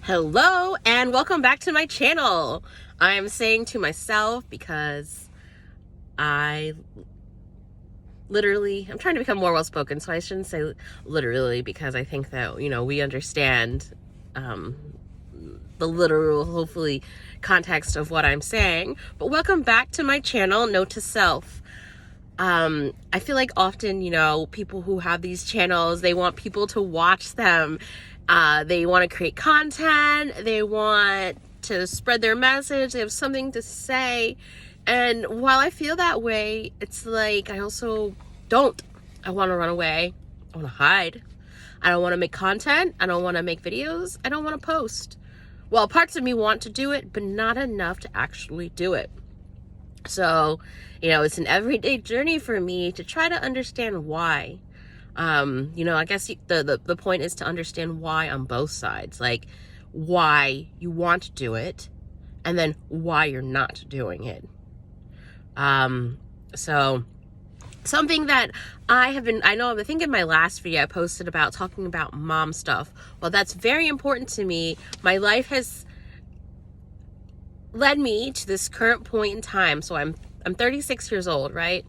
Hello and welcome back to my channel. I'm saying to myself because I'm trying to become more well-spoken, so I shouldn't say literally, because I think that, we understand the literal, hopefully, context of what I'm saying. But welcome back to my channel, Note to Self. I feel like often, people who have these channels, they want people to watch them. They want to create content. They want to spread their message. They have something to say. And while I feel that way, it's like I also don't. I want to run away. I want to hide. I don't want to make content. I don't want to make videos. I don't want to post. Well, parts of me want to do it, but not enough to actually do it. So, it's an everyday journey for me to try to understand why. I guess the point is to understand why on both sides, like why you want to do it and then why you're not doing it. So something that I think in my last video I posted about talking about mom stuff. Well, that's very important to me. My life has led me to this current point in time. So I'm 36 years old, right?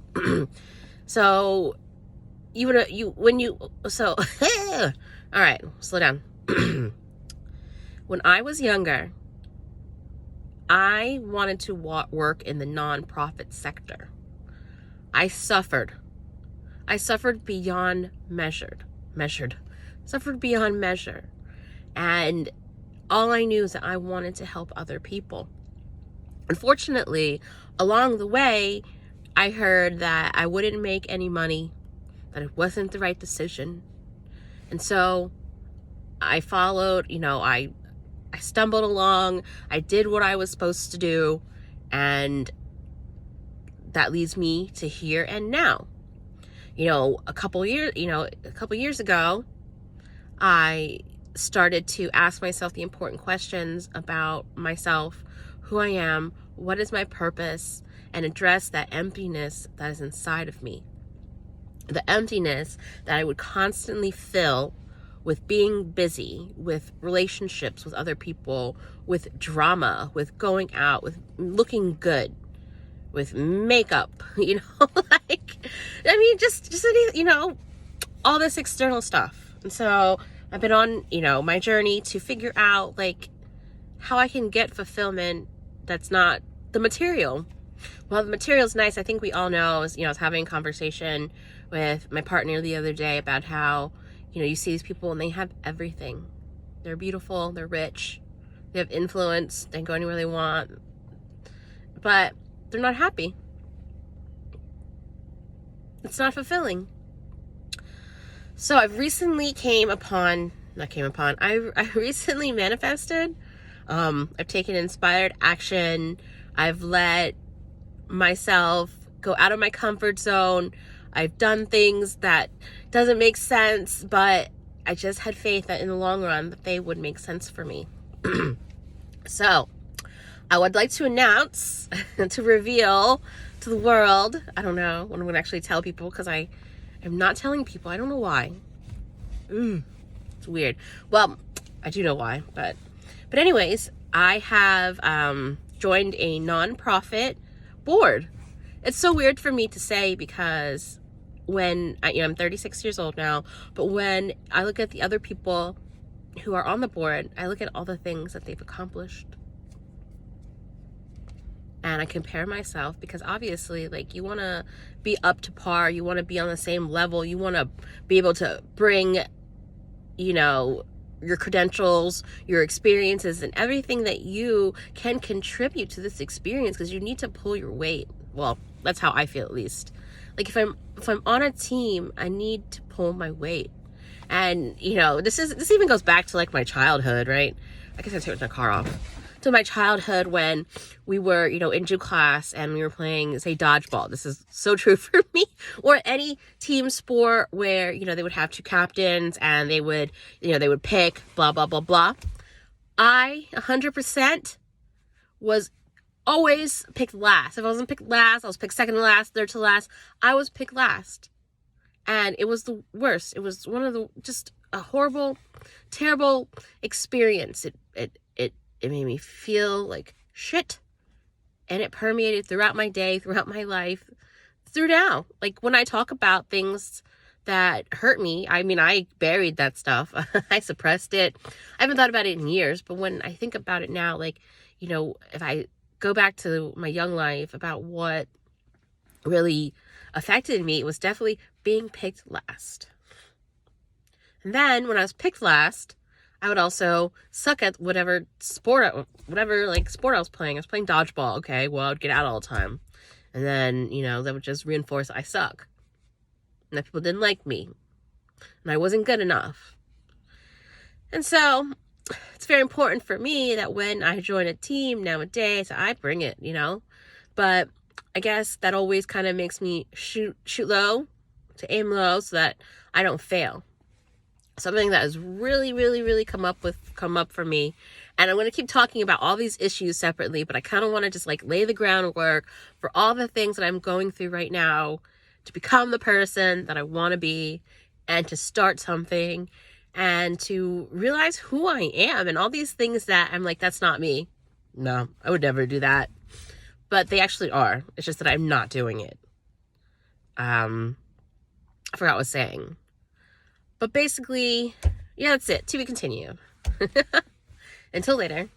So all right, slow down. When I was younger, I wanted to work in the nonprofit sector. I suffered beyond suffered beyond measure. And all I knew is that I wanted to help other people. Unfortunately, along the way, I heard that I wouldn't make any money, that it wasn't the right decision. And so I followed, I stumbled along, I did what I was supposed to do, and that leads me to here and now. A couple years ago, I started to ask myself the important questions about myself, who I am, what is my purpose, and address that emptiness that is inside of me. The emptiness that I would constantly fill with being busy, with relationships with other people, with drama, with going out, with looking good, with makeup, all this external stuff. And so I've been on, my journey to figure out how I can get fulfillment that's not the material. Well, the material's nice. I think we all know. I was having a conversation with my partner the other day about how, you see these people and they have everything. They're beautiful, they're rich, they have influence, they can go anywhere they want, but they're not happy. It's not fulfilling. So I've recently I recently manifested. I've taken inspired action. I've let myself go out of my comfort zone. I've done things that doesn't make sense, but I just had faith that in the long run that they would make sense for me. So I would like to announce, to reveal to the world, I don't know when I'm going to actually tell people, because I am not telling people. I don't know why. It's weird. Well, I do know why, but anyways, I have joined a nonprofit board. It's so weird for me to say, because when I'm 36 years old now, but when I look at the other people who are on the board, I look at all the things that they've accomplished. And I compare myself, because obviously, you want to be up to par, you want to be on the same level, you want to be able to bring, your credentials, your experiences, and everything that you can contribute to this experience, because you need to pull your weight. Well, that's how I feel, at least. If I'm on a team, I need to pull my weight. And this even goes back to my childhood, right? I guess I turned the car off. To my childhood, when we were, in gym class and we were playing, say, dodgeball. This is so true for me. Or any team sport where, they would have two captains and they would pick blah, blah, blah, blah. I 100% was always picked last. If I wasn't picked last, I was picked second to last, third to last. I was picked last. And it was the worst. It was just a horrible, terrible experience. it made me feel like shit. And it permeated throughout my day, throughout my life, through now. Like, when I talk about things that hurt me, I mean, I buried that stuff. I suppressed it. I haven't thought about it in years, but when I think about it now, like, you know, if I go back to my young life about what really affected me, it was definitely being picked last. And then when I was picked last, I would also suck at whatever sport I was playing. I was playing dodgeball. Okay, well, I would get out all the time. And then, you know, that would just reinforce I suck. And that people didn't like me. And I wasn't good enough. And so it's very important for me that when I join a team nowadays, I bring it, you know. But I guess that always kind of makes me shoot low, to aim low, so that I don't fail. Something that has really, really, really come up for me. And I'm going to keep talking about all these issues separately, but I kind of want to just like lay the groundwork for all the things that I'm going through right now to become the person that I want to be, and to start something, and to realize who I am, and all these things that I'm like, that's not me. No, I would never do that. But they actually are. It's just that I'm not doing it. I forgot what I was saying. But basically, yeah, that's it. To be continued. Until later.